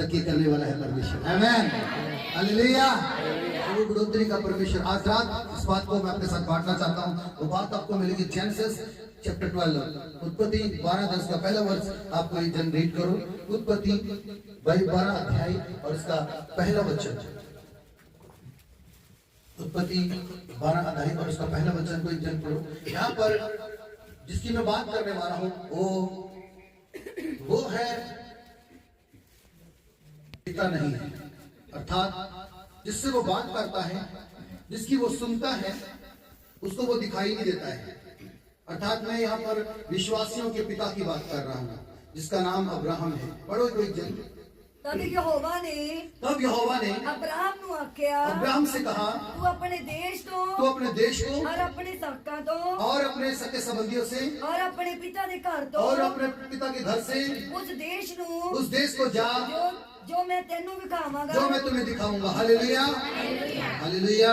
तरक्की करने वाला है परमेश्वर। आमीन, हालेलुया। वो बढ़ोतरी का परमेश्वर आज रात इस बात को मैं अपने साथ बांटना चाहता हूँ। वो बात आपको मिलेगी जेनेसिस चैप्टर 12 उत्पत्ति 12:10 का पहला वर्ष आपको ये जन रीड करो। उत्पत्ति 12 अध्याय और इसका पहला वचन। उत्पत्ति 12 अध्याय और इसका पहला वचन को जन पढ़ो। यहाँ पर जिसकी मैं बात करने वाला हूँ वो है पिता नहीं है, अर्थात जिससे वो बात करता है, जिसकी वो सुनता है, उसको वो दिखाई नहीं देता है। अर्थात मैं यहाँ पर विश्वासियों के पिता की बात कर रहा हूँ जिसका नाम अब्राहम है। पढ़ो कोई जन। तब यहोवा ने अब्राहम नु आख्या, अब्राहम से कहा, तू अपने देश को और अपने सक्का तो और अपने सके संबंधियों से और अपने पिता के घर तो और अपने पिता के घर से उस देश को जा जो मैं तेनू दिखावांगा, जो मैं तुम्हें दिखाऊंगा। Hallelujah, hallelujah.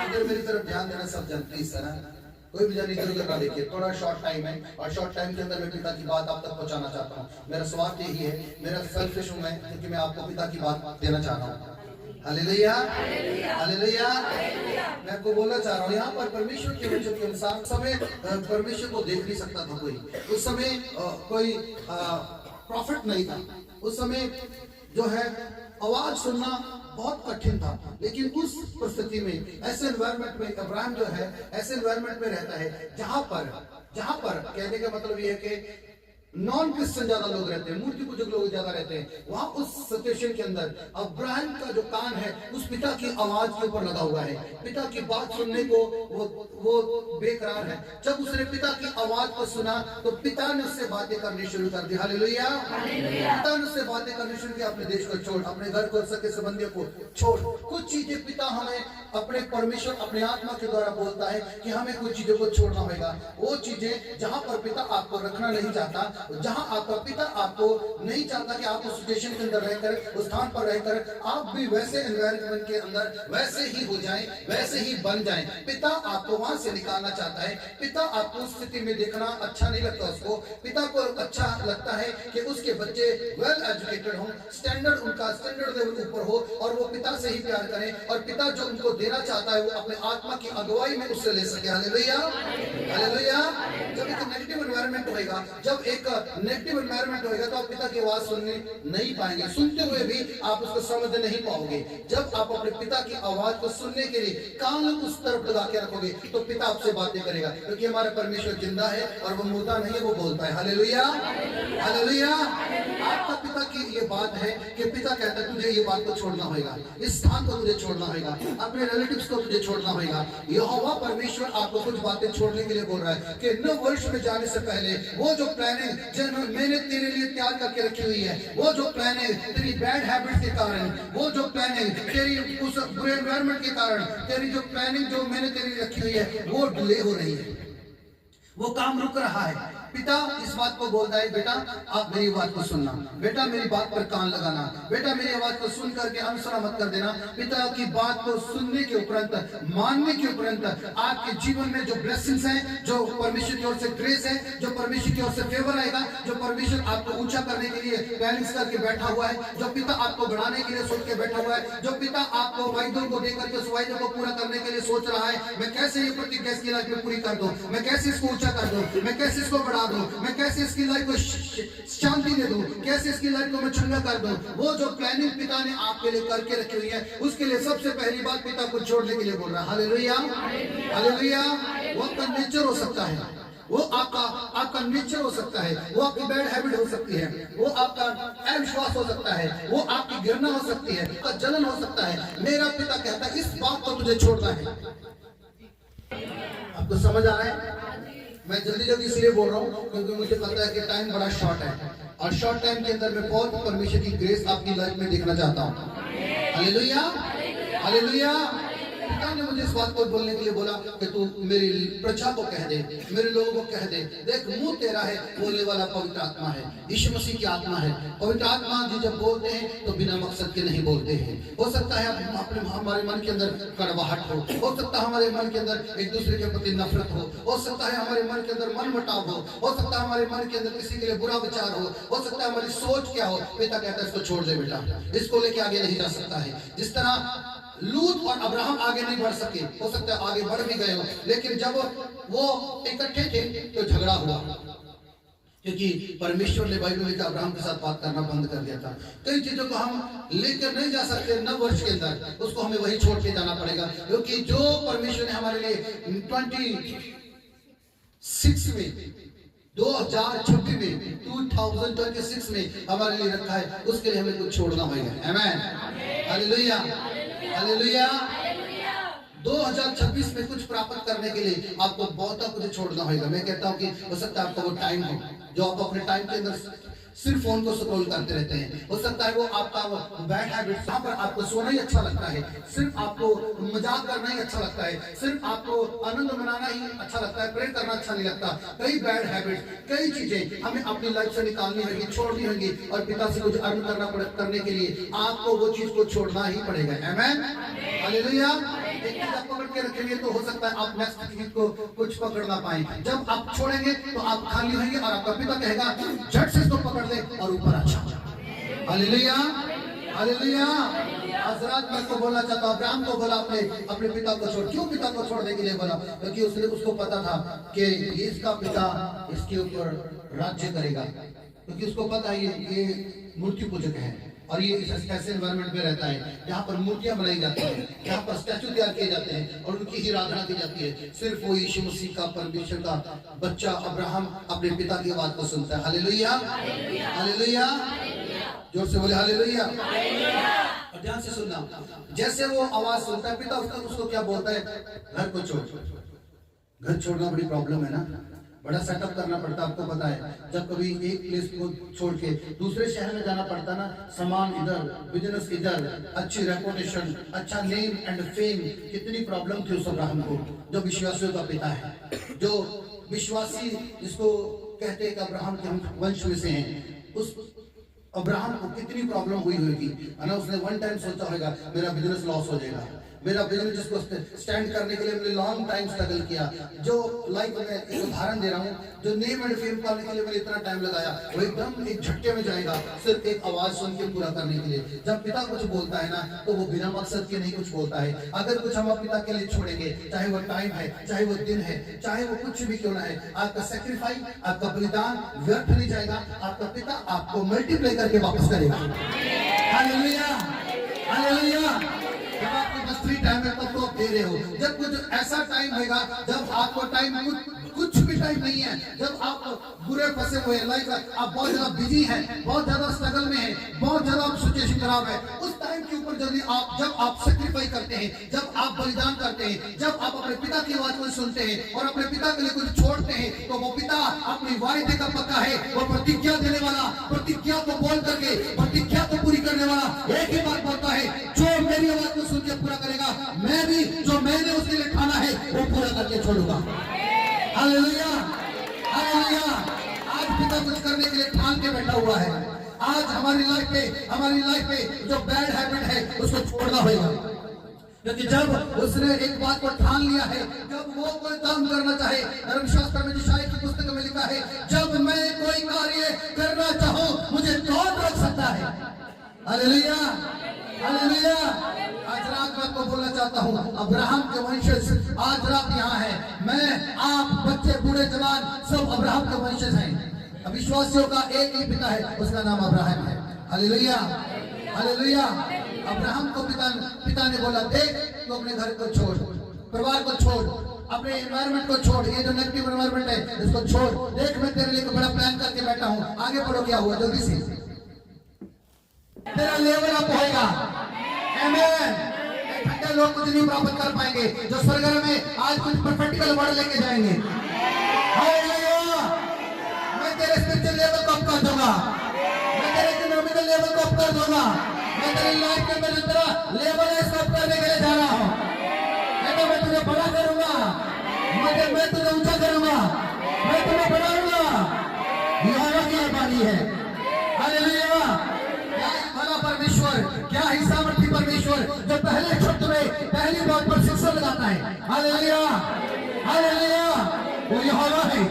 इधर मेरी तरफ ध्यान देना सब जन प्लीज सर। कोई भी जन इधर उधर ना देखिए, थोड़ा शॉर्ट टाइम है और शॉर्ट टाइम के अंदर मैं पिता की बात आप तक पहुंचाना चाहता हूँ। मेरा स्वार्थ यही है, मेरा सेल्फिश हूँ मैं, क्योंकि मैं आपको पिता की बात देना चाह रहा हूँ। Hallelujah, hallelujah. मैं आपको बोलना चाह रहा हूँ यहाँ पर परमेश्वर के वचन के अनुसार समय परमेश्वर को देख नहीं सकता था कोई। उस समय कोई प्रॉफिट नहीं था। उस समय जो है आवाज सुनना बहुत कठिन था। लेकिन उस परिस्थिति में, ऐसे एनवायरनमेंट में अब्राहम जो है ऐसे एनवायरनमेंट में रहता है जहां पर कहने का मतलब ये है कि नॉन क्रिश्चियन ज्यादा लोग रहते हैं, मूर्ति पूजक लोग ज्यादा रहते हैं। वहां उस सिचुएशन के अंदर अब्राहम का जो कान है उस पिता की आवाज के ऊपर लगा हुआ है। पिता की बात सुनने को वो बेकरार है। जब उसने पिता की आवाज को सुना तो पिता ने उससे बातें करनी शुरू कर दी। हालेलुया, पिता ने उससे बातें करनी शुरू की, अपने देश को छोड़, अपने घर को, सके संबंधियों को छोड़। कुछ चीजें पिता हमें अपने परमेश्वर अपने आत्मा के द्वारा बोलता है कि हमें कुछ चीजों को छोड़ना होगा। वो चीजें जहां पर पिता आपको रखना नहीं चाहता, जहां आपका पिता आपको नहीं चाहता कि आप उस सिचुएशन के अंदर रहकर, उस स्थान पर रहकर आप भी वैसे एनवायरनमेंट के अंदर वैसे ही हो जाएं, वैसे ही बन जाएं। पिता आपको वहां से निकालना चाहता है। पिता आपको उस स्थिति में देखना अच्छा नहीं लगता उसको। पिता को अच्छा लगता है कि उसके बच्चे वेल एजुकेटेड हों, उनका स्टैंडर्ड लेवल ऊपर हो और वो पिता से ही प्यार करें और पिता जो उनको देना चाहता है वो अपने आत्मा की अगुवाई में उससे ले सके। Hallelujah, hallelujah. जब एक नेगेटिव एनवायरनमेंट होएगा, जब एक नेगेटिव एनवायरनमेंट होएगा तो आप पिता की आवाज सुनने नहीं पाएंगे। सुनते हुए भी आप उसको समझ नहीं पाओगे। जब आप अपने पिता की आवाज को सुनने के लिए कान उस तरफ लगा के रखोगे तो पिता आपसे बातें करेगा, क्योंकि हमारा परमेश्वर जिंदा है और वो मुर्दा नहीं है, वो बोलता है। Hallelujah, hallelujah. आपका पिता की ये बात है कि पिता कहता है तुझे ये बात को छोड़ना होगा, इस स्थान को तुझे छोड़ना होगा, अपने रिलेटिव्स को तुझे छोड़ना होगा। यहोवा परमेश्वर आपको कुछ बातें छोड़ने के लिए बोल रहा है कि 9 वर्ष में जाने से पहले वो जो प्लानिंग मैंने तेरे लिए तैयार करके रखी हुई है, वो जो प्लानिंग तेरी बैड हैबिट के कारण, वो जो प्लानिंग तेरी उस बुरे एनवायरनमेंट के कारण, तेरी जो प्लानिंग जो मैंने तेरे लिए रखी हुई है वो डिले हो रही है, वो काम रुक रहा है। पिता इस बात को बोलता है, बेटा आप मेरी बात को सुनना, बेटा मेरी बात पर कान लगाना, बेटा मेरी आवाज को सुन करके अनसुना मत कर देना। पिता की बात को सुनने के उपरांत, मानने के उपरांत आपके जीवन में जो ब्लेसिंग्स हैं, जो परमेश्वर की ओर से ग्रेस है, जो परमेश्वर की ओर से फेवर आएगा, जो परमेश्वर आपको ऊंचा करने के लिए प्लानिंग्स करके बैठा हुआ है, जो पिता आपको बढ़ाने के लिए सोच के बैठा हुआ है, जो पिता आपको वायदों को देकर के उस वायदों को पूरा करने के लिए सोच रहा है। मैं कैसे ये प्रतिज्ञा इसकी लाइफ में पूरी कर दूं, मैं कैसे इसको ऊंचा कर दूं, मैं कैसे इसको बढ़ा दूं, मैं कैसे इसकी लाइफ को शांति दे दूं, कैसे इसकी लाइफ को मैं चंगा कर दूं। वो जो प्लानिंग पिता ने आपके लिए करके रखी हुई है, उसके लिए सबसे पहली बात पिता को छोड़ने के लिए बोल रहा है। Hallelujah, hallelujah. वो आपका नेचर हो सकता है, वो आपका नेचर हो सकता है, वो आपकी बैड हैबिट हो सकती है, वो आपका अविश्वास हो सकता है, वो आपकी घृणा हो सकती है, आपका जलन हो सकता है। मेरा पिता कहता है इस बात को तुझे छोड़ना है। आपको समझ आ रहा है? मैं जल्दी इसलिए बोल रहा हूँ क्योंकि मुझे पता है कि टाइम बड़ा शॉर्ट है और शॉर्ट टाइम के अंदर मैं बहुत परमेश्वर की ग्रेस आपकी लाइफ में देखना चाहता हूँ। Hallelujah, hallelujah. पिता ने मुझे इस बात को बोलने के लिए बोला कि तू मेरी प्रजा को कह दे, मेरे लोगों को कह दे, देख मुंह तेरा है, बोलने वाला पवित्र आत्मा है, यीशु मसीह की आत्मा है। पवित्र आत्मा जी जब बोलते हैं तो बिना मकसद के नहीं बोलते हैं। हो सकता है अपने हमारे मन के अंदर कड़वाहट हो सकता है हमारे मन के अंदर एक दूसरे के प्रति नफरत हो सकता है हमारे मन के अंदर मन मुटाव हो सकता है हमारे मन के अंदर किसी के लिए बुरा विचार हो सकता है हमारी सोच क्या हो। पिता कहता है इसको छोड़ दे बेटा, इसको लेके आगे नहीं जा सकता है। जिस तरह लूत और अब्राहम आगे नहीं बढ़ सके, हो सकता है आगे बढ़ भी गए हो, लेकिन जब वो इकट्ठे थे तो झगड़ा हुआ, क्योंकि परमेश्वर ने बाइबल में अब्राहम के साथ बात करना बंद कर दिया था। कई चीजों को हम लेकर नहीं जा सकते 9 वर्ष के अंदर, उसको हमें वही छोड़ के जाना पड़ेगा, क्योंकि जो परमेश्वर ने हमारे लिए 26 में 2026 में हमारे लिए रखा है, उसके लिए हमें कुछ छोड़ना होगा। आमीन, हालेलुया, हालेलुया। 2026 में कुछ प्राप्त करने के लिए आपको बहुत कुछ छोड़ना होगा। मैं कहता हूँ कि हो सकता है आपका वो टाइम हो जो आप अपने टाइम के अंदर सिर्फ फोन को स्क्रॉल करते रहते हैं। हो सकता है वो आपका बैड हैबिट, जहाँ पर आपको सोना ही अच्छा लगता है, सिर्फ आपको मजाक करना ही अच्छा लगता है, सिर्फ आपको आनंद मनाना ही अच्छा लगता है, प्रेयर करना अच्छा नहीं लगता। कई बैड हैबिट, कई चीजें हमें अपनी लाइफ से निकालनी होगी, छोड़नी होगी, और पिता से कुछ अर्न करने के लिए आपको वो चीज को छोड़ना ही पड़ेगा। आमीन, हालेलुया। एक चीज आप पकड़ के रखेंगे तो हो सकता है आप नेक्स्ट चीज को कुछ पकड़ ना पाए। जब आप छोड़ेंगे तो आप खाली होंगे और आपका पिता कहेगा झट से इसको पकड़ ले और ऊपर अच्छा। Hallelujah, hallelujah. हजरत मैं को बोलना चाहता हूँ, अब्राहम को बोला अपने पिता को छोड़। क्यों पिता को छोड़ने के लिए बोला? क्योंकि उसको पता था कि इसका पिता इसके ऊपर राज्य करेगा, क्योंकि उसको पता है ये मूर्ति पूजक है और ये ऐसे एनवायरमेंट में रहता है जहाँ पर मूर्तियां बनाई जाती हैं, जहाँ पर स्टैचू तैयार किए जाते हैं और उनकी ही आराधना की जाती है। सिर्फ वो यीशु मसीह का, परमेश्वर का बच्चा अब्राहम अपने पिता की आवाज को सुनता है। Hallelujah, hallelujah. जोर से बोले हालेलुया। और ध्यान से सुनना, जैसे वो आवाज सुनता है पिता उसको क्या बोलता है? घर को छोड़। घर छोड़ना बड़ी प्रॉब्लम है ना, बड़ा सेटअप करना पड़ता है। आपको पता है जब कभी एक प्लेस को छोड़ के दूसरे शहर में जाना पड़ता ना, सामान इधर, बिजनेस इधर, अच्छी रेपुटेशन, अच्छा नेम एंड फेम, कितनी प्रॉब्लम थी उस अब्राहम को जो विश्वासियों का पिता है, जो विश्वासी जिसको कहते हैं कि अब्राहम के हम वंश में से हैं। उस अब्राहम को कितनी प्रॉब्लम हुई होगी, है ना। उसने वन टाइम सोचा होगा मेरा बिजनेस लॉस हो जाएगा, मेरा बिजनेस जिसको स्टैंड करने के लिए मैंने लॉन्ग टाइम स्ट्रगल किया, जो लाइफ में एक उदाहरण दे रहा हूँ, जो नेम एंड फेम पाने के लिए मैंने इतना टाइम लगाया, वो एकदम एक झटके में जाएगा सिर्फ एक आवाज सुन के पूरा करने के लिए। जब पिता कुछ बोलता है ना तो वो बिना मकसद के नहीं कुछ बोलता है। अगर कुछ हम पिता के लिए छोड़ेंगे, चाहे वो टाइम है, चाहे वो दिन है, चाहे वो कुछ भी क्यों ना है, आपका सेक्रीफाइस, आपका बलिदान व्यर्थ नहीं जाएगा। आपका पिता आपको मल्टीप्लाई करके वापस करेगा। Hallelujah, hallelujah. जब आपके पास फ्री टाइम है तब तो आप दे रहे हो। जब कुछ ऐसा टाइम होगा जब आपको टाइम कुछ भी टाइम नहीं है, जब आप बुरे फंसे हुए लाइफ, आप बहुत ज्यादा बिजी हैं, बहुत ज्यादा स्ट्रगल में हैं, बहुत ज्यादा सिचुएशन खराब है, उस टाइम के ऊपर जब आप सेक्रीफाइस करते हैं, जब आप बलिदान करते हैं, जब आप अपने पिता की आवाज को सुनते हैं और अपने पिता के लिए कुछ छोड़ते हैं, तो वो पिता अपनी वायदे का पक्का है, वो प्रतिज्ञा देने वाला, प्रतिज्ञा को बोल करके प्रतिज्ञा को पूरी करने वाला एक ही बात बोलता है, जो मेरी आवाज को सुन के पूरा करेगा, मैं भी जो मैंने उसके लिए ठाना है वो पूरा करके छोड़ूंगा। Hallelujah, hallelujah. आज पिता कुछ करने के लिए ठान के बैठा हुआ है। आज हमारी लाइफ पे जो बैड हैबिट है उसको छोड़ना होगा, क्योंकि जब उसने एक बात को ठान लिया है, जब वो कोई काम करना चाहे, धर्मशास्त्र में शायद की पुस्तक में लिखा है, जब मैं कोई कार्य करना चाहूं मुझे कौन रोक सकता है? Hallelujah, hallelujah. आज रात मैं आपको बोलना चाहता हूँ, अब्राहम के वंशज आज रात यहाँ है। मैं, आप, बच्चे, बूढ़े, जवान सब अब्राहम के वंशज हैं। अविश्वासियों का एक ही पिता है, उसका नाम अब्राहम है। Hallelujah, hallelujah. अब्राहम को पिता ने बोला, देख तू अपने घर को छोड़, परिवार को छोड़, अपने एनवायरमेंट को छोड़, ये जो नेगेटिव एनवायरमेंट है इसको छोड़, देख मैं तेरे लिए बड़ा प्लान करके बैठा हूँ। आगे बढ़ो, क्या हुआ जल्दी से, तेरा लेवल अप होएगा। आमीन। ठंडे लोग कुछ नहीं प्राप्त कर पाएंगे, जो स्वर्ग में आज कुछ प्रोफेटिकल वर्ड लेके जाएंगे। हालेलुया। मैं तेरे स्पिरिचुअल लेवल को अप कर दूंगा, मैं तेरे इकोनॉमिकल लेवल को अप कर दूंगा, मैं तेरी लाइफ के अंदर तेरा लेवल है इसको अप करने के लिए जा रहा हूँ। मगर मैं तुझे ऊंचा करूंगा, मैं तुम्हें बढ़ाऊंगा। यहोवा की यह वाणी है। हालेलुया। क्या ही भला परमेश्वर, क्या ही सामर्थी परमेश्वर, जो पहले शब्द में पहली बात पर शीर्षक लगाता है। Hallelujah, hallelujah. वो यहोवा है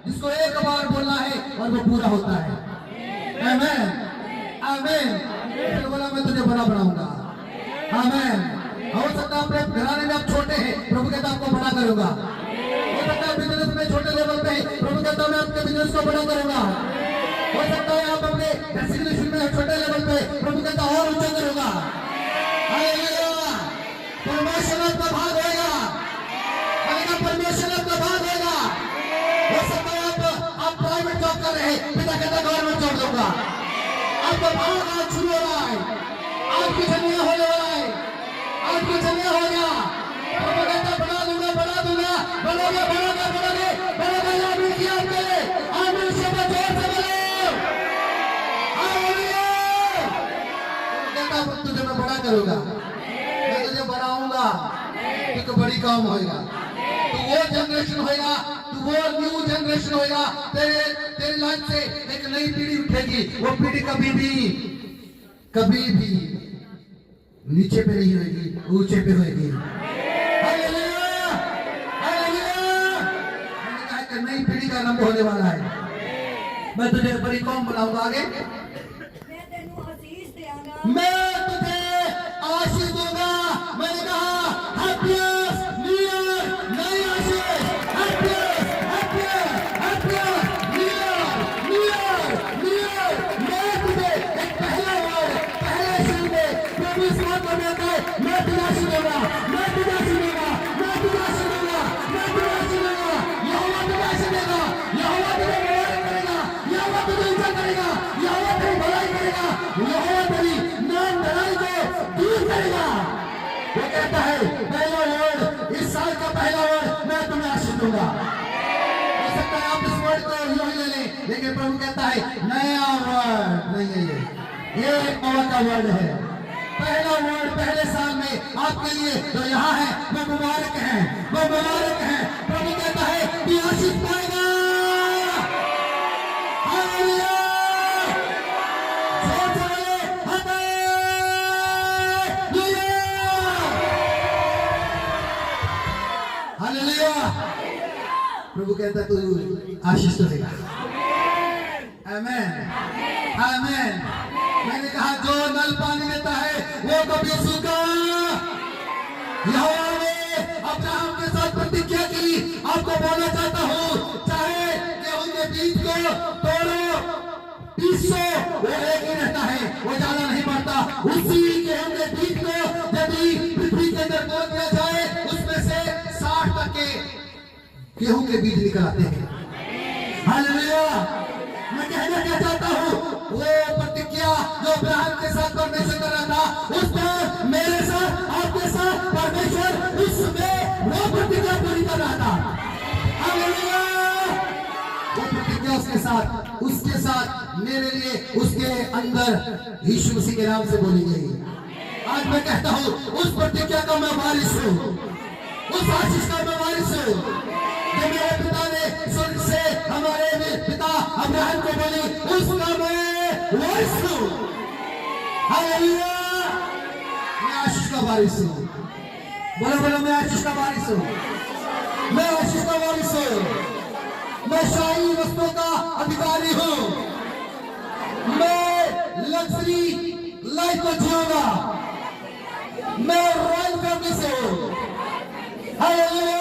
जिसको एक बार बोलना है और वो पूरा होता है। आमीन, आमीन। फिर बोला मैं तुझे बड़ा बनाऊंगा। आमीन। हो सकता है अपने घराने में आप छोटे हैं, प्रभु कहता आपको बड़ा करूंगा। हो सकता है बिजनेस में छोटे लेवल पे हैं, प्रभु कहता मैं आपके बिजनेस को बड़ा करूंगा। हो सकता है आप अपने डेस्टिनेशन में छोटे लेवल पे, प्रभु कहता और ऊंचा करूंगा। हालेलुया। परमेश्वर का भाग होगा, परमेश्वर का भाग होगा। हो सकता है आप प्राइवेट जॉब कर रहे हैं, पिता कहता गवर्नमेंट जॉब दूंगा। आपका भाग आज शुरू हो रहा है, आज कुछ नहीं होने वाला है, आज कुछ नहीं हो गया। प्रभु कहता बढ़ा दूंगा, बढ़ा दूंगा, बढ़ोगे, बढ़ोगे, बढ़ोगे, बढ़ोगे। आमीन किया आपके, आमीन से जोर से बोलो। हालेलुया। कहता तुझे मैं बड़ा करूंगा, मैं तुझे बढ़ाऊंगा, एक बड़ी काम होगा। तो वो जनरेशन होगा, तो वो न्यू जनरेशन होगा। तेरे लाइफ से एक नई पीढ़ी उठेगी। वो पीढ़ी कभी भी नीचे पे नहीं होगी, ऊंचे पे होगी। Hallelujah, hallelujah. मैंने कहा कि नई पीढ़ी का आरंभ होने वाला है। मैं तुझे बड़ी कौम बनाऊंगा। आगे मैं तेनू आशीष देंगा, मैं तुझे आशीष दूंगा। मैंने कहा हैप्पीएस न्यू ईयर, नई आशीष, happiest, happiest, happiest new year, new year, new year. मैं तुझे एक पहला वर्ड, पहले शुरू में प्रभु इस बात को कहता है, मैं तुझे आशीष दूंगा, मैं तुझे आशीष दूंगा, मैं तुझे आशीष दूंगा, मैं तुझे आशीष दूंगा। यहोवा तुझे आशीष देगा, यहोवा तुझे मुबारक करेगा, यहोवा तुझे ऊंचा करेगा, यहोवा तेरी भलाई करेगा, यहोवा तेरी नाम धराई को दूर करेगा। वो कहता है पहला वर्ड, इस साल का पहला वर्ड, मैं तुम्हें आशीष दूंगा। हो सकता है आप इस वर्ड को यूं ही ले लें, लेकिन प्रभु कहता है नया वर्ड नहीं है ये एक नवा का वर्ड है। पहला वर्ड पहले साल में आपके लिए जो यहाँ है वो मुबारक है, वो मुबारक है। प्रभु कहता है कि आशीष पाएगा। हालेलुया। हालेलुया। प्रभु कहता तू आशीष तो देगा। आमीन, आमीन। मैंने कहा जो नल पानी देता है वो कभी सूखा। यहोवा ने अब्राहम के साथ प्रतिज्ञा की। आपको बोलना चाहता हूँ, चाहे गेहूं के बीज को तोड़ो, पीसो, वो एक ही रहता है, वो ज्यादा नहीं बढ़ता। उसी गेहूं के बीज को यदि पृथ्वी के अंदर बो दिया जाए, उसमें से 60% गेहूं के बीज निकल आते हैं। हालेलुया। मैं कहना क्या चाहता हूँ, वो प्रतिज्ञा जो अब्राहम के साथ परमेश्वर कर रहा था, उस पर मेरे साथ, आपके साथ परमेश्वर उसमें वो प्रतिज्ञा पूरी कर रहा था। हालेलुया। वो प्रतिज्ञा उसके साथ मेरे लिए उसके अंदर यीशु मसीह के नाम से बोली गई। आज मैं कहता हूँ उस प्रतिज्ञा का मैं वारिस हूँ, उस आशीष का मैं वारिस हूँ जो मेरे पिता ने स्वर्ग से हमारे पिता अब्राहम को बोली, उसका मैं वारिस हूँ। हालेलुया। मैं आशीष का वारिस हूँ। बोलो बोलो, मैं आशीष का वारिस हूँ, मैं आशीष का वारिस हूँ। मैं शाही वस्तुओं का अधिकारी हूँ। मैं लग्जरी लाइफ को जीऊंगा। मैं रॉयल फैमिली से हूँ। हालेलुया।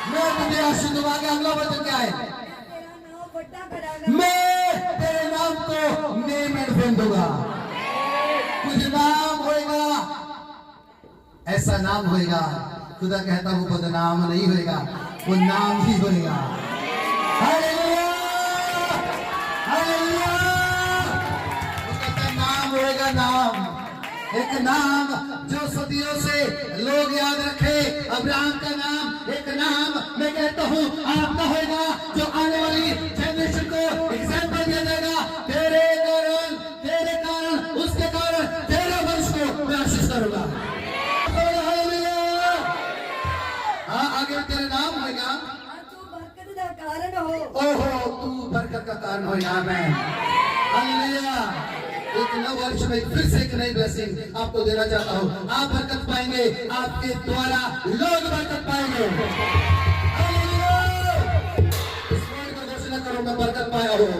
मैं तुझे आशीष दूंगा। अगला वचन क्या है? तेरा नाम बड़ा करांगा, मैं तेरे नाम को नेम एंड फेम दूंगा। कुछ नाम होएगा, ऐसा नाम होएगा, खुदा कहता वो बदनाम नहीं होएगा, वो नाम ही होएगा। Hallelujah, hallelujah. उसका नाम होएगा, नाम, एक नाम जो सदियों से लोग याद रखे। अब्राहम का नाम, एक नाम मैं कहता हूँ आपका होगा, जो आने वाली जनरेशन को एग्जाम्पल दिया जाएगा। तेरे कारण, उसके कारण, तेरे वंश को मैं आशीष करूंगा। हाँ, आगे तेरे धन हो। आमेन, हालेलुया। एक नव वर्ष में फिर से एक नई ब्लेसिंग आपको देना चाहता हूँ। आप बरकत पाएंगे, आपके द्वारा लोग बरकत पाएंगे। हालेलुया। इस वर्ड को घोषणा करो, मैं बरकत पाया हूँ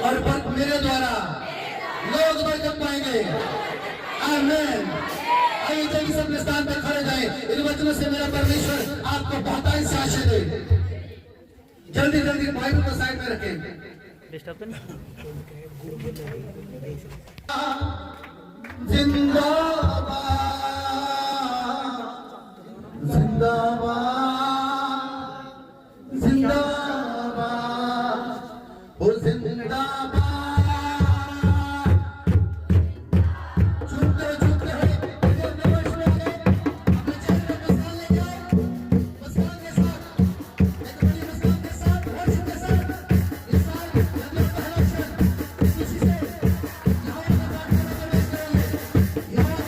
और मेरे द्वारा लोग बरकत पाएंगे। आमीन। आइए जल्दी से अपने स्थान पर खड़े जाएं। इन वचनों से मेरा परमेश्वर आपको बहुत सी आशीष दे। जल्दी जल्दी बाइबल को साइड में रखें। जिंदाबाद जिंदाबाद जिंदाबाद और जिंदाबाद। Yeah.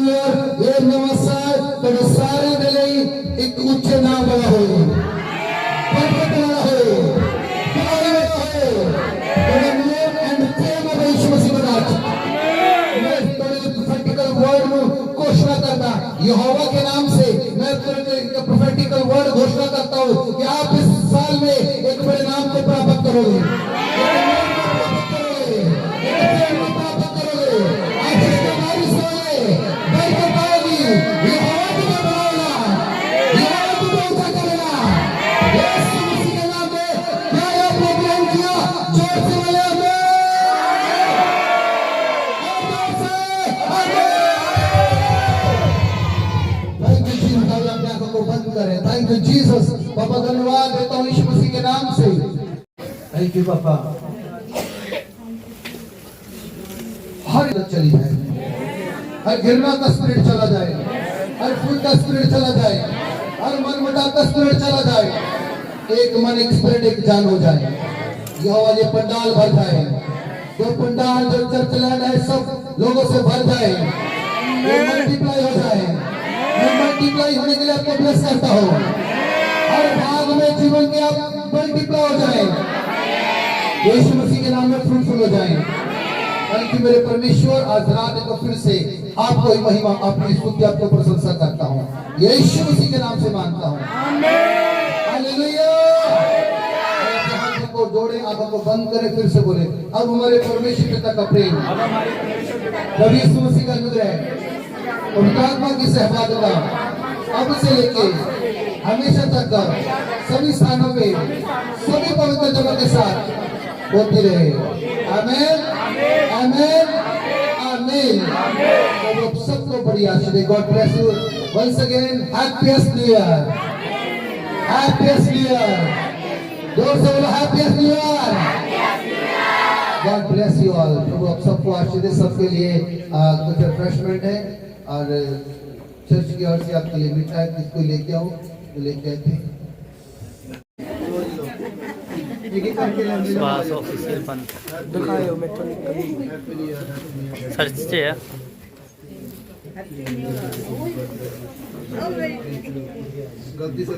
Señor, e nova साल ਤੁਹਾਡੇ ਸਾਰਿਆਂ ਦੇ ਲਈ ਇੱਕ ਉੱਚੇ ਨਾਮ ਵਾਲਾ ਹੋਵੇ, ਬਰਕਤ ਵਾਲਾ ਹੋਵੇ, ਪਿਆਰ ਵਾਲਾ ਹੋਵੇ, ਤੁਹਾਡੇ ਨਾਮ ਐਂਡ ਫੇਮ ਆਫ ਯਿਸੂ ਮਸੀਹ ਦਾ ਨਾਮ। मैं ਤੁਹਾਡੇ ਪ੍ਰੋਫੈਟਿਕਲ वर्ड ਨੂੰ घोषणा करता, यहोवा के नाम से मैं प्रोफेटिकल वर्ड घोषणा करता हूँ कि आप इस साल में एक बड़े नाम को प्राप्त करोगे, प्राप्त करोगे। आज तुम्हारी सोए बरकत आएगी, यहोवा तुम्हें बढ़ाएगा, यहोवा तुम्हें ऊंचा करेगा। यीशु मसीह के नाम में क्या यह प्रोग्राम किया, जोर से बोले आमीन। Thank you Jesus. पापा धन्यवाद देता हूँ यीशु मसीह के नाम से। थैंक यू पापा। हर इधर चली जाए, हर घृणा का स्पिरिट चला जाए, हर फूल का स्पिरिट चला जाए, हर मन मुटाव का स्पिरिट चला जाए। एक मन एक स्पिरिट एक जान हो जाए। यह वाले पंडाल भर जाए, जो पंडाल जो चर्च लैंड है सब लोगों से भर जाए, मल्टीप्लाई हो जाए। मैं मल्टीप्लाई होने के लिए आपको ब्लेस करता हूँ। हर भाग में जीवन के आप मल्टीप्लाई हो जाए, यीशु मसीह के नाम में फ्रूटफुल हो जाए। थैंक यू मेरे परमेश्वर। आज रात को फिर से आपको ही महिमा, आपकी स्तुति, आपको प्रशंसा करता हूँ, यीशु मसीह के नाम से मांगता हूँ। हालेलुया। हाथों को जोड़े, आंखों को बंद करें, फिर से बोले, अब हमारे परमेश्वर पिता का प्रेम, प्रभु यीशु मसीह का अनुग्रह, पवित्र आत्मा की सहभागिता अब से लेके हमेशा तक सभी स्थानों पे सभी पवित्र जगह के साथ होती रहे। आमीन, आमीन, आमीन। तो सबको बड़ी आशीष दे। God bless you once again. Happiest new year, happiest new year. जोर से बोलो happiest new year. God bless you all. प्रभु आप सबको आशीष दे। सबके लिए कुछ रिफ्रेशमेंट है और चर्च की ओर से आपके लिए मिठाई किसको लेके आओ तो लेके आए थे। स्वास ऑफिशियल बंद दिखाओ मेट्रो सर्च से है। गलती से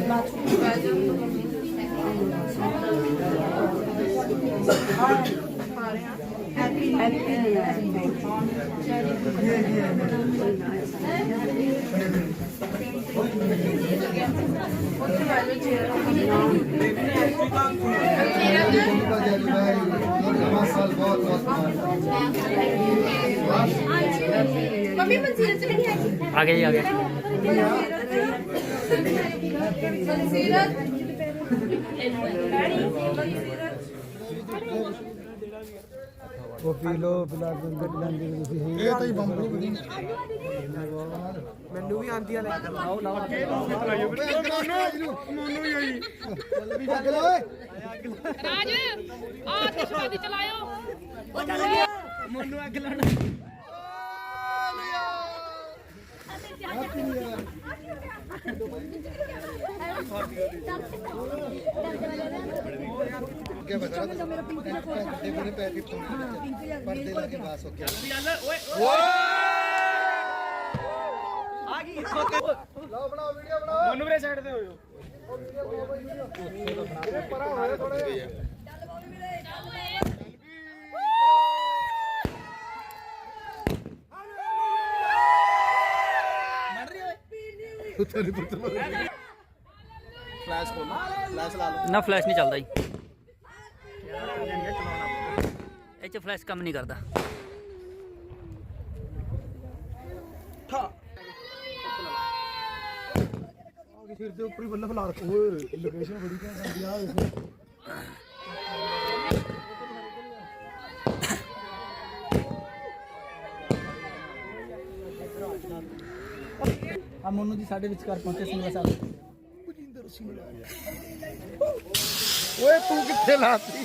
माफ मम्मी मंसीरत से नहीं आई। आगे ही आगे वो पी लो पिला के पिलांदी ਤੁਸੀਂ ਇਹ ਤਾਂ ਹੀ ਬੰਬੂ ਮੈਨੂੰ ਵੀ ਆਂਦੀ ਆ ਲੈ ਲਾਓ ਲਾਓ ਰਾਜ ਆਤਿਸ਼ਬਾਜ਼ੀ ਚਲਾਇਓ ਉਹ ਚੱਲ ਗਿਆ ਮੈਨੂੰ ਅੱਗ ਲਾਣਾ क्या बता रहा बड़े पैर की पर्दे लगे बास हो गया ਆ ਗਈ लाओ बनाओ वीडियो बनाओ ਮੈਨੂੰ ਵੀਰੇ ਸਾਈਡ ਤੇ ਹੋਇਓ परा होए थोड़े फ्लैश खोलो फ्लैश ला लो ना फ्लैश नहीं चलता जी। ਚ ਫਲੈਸ਼ ਕੰਮ ਨਹੀਂ ਕਰਦਾ। आगे सिर के ऊपर ही बल्ला फैला रखो। ओए लोकेशन बड़ी क्या आंदी आ देखो। हम मोनू जी साढ़े विचकार पहुंचे सिंह साहब। बजिंदर सिंह ओए तू किथे लाती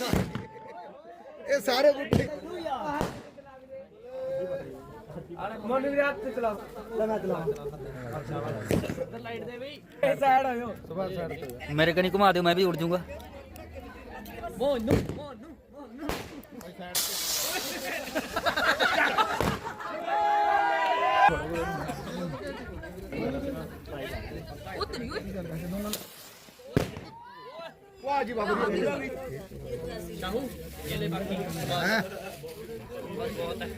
ये सारे बुੱਢੇ मोनू जी हाथ से चला ले मैं चलाऊं। इधर लाइट दे भाई ए साइड आयो सुबह साइड पे मेरे कनी घुमा दो, मैं भी उड़ जाऊंगा। ਮੋਨੂ वाह जी बाबू ਚਾਹੂ ਇਹ ਲੈ ਬਾਕੀ हैं ਬਹੁਤ ਹੈ।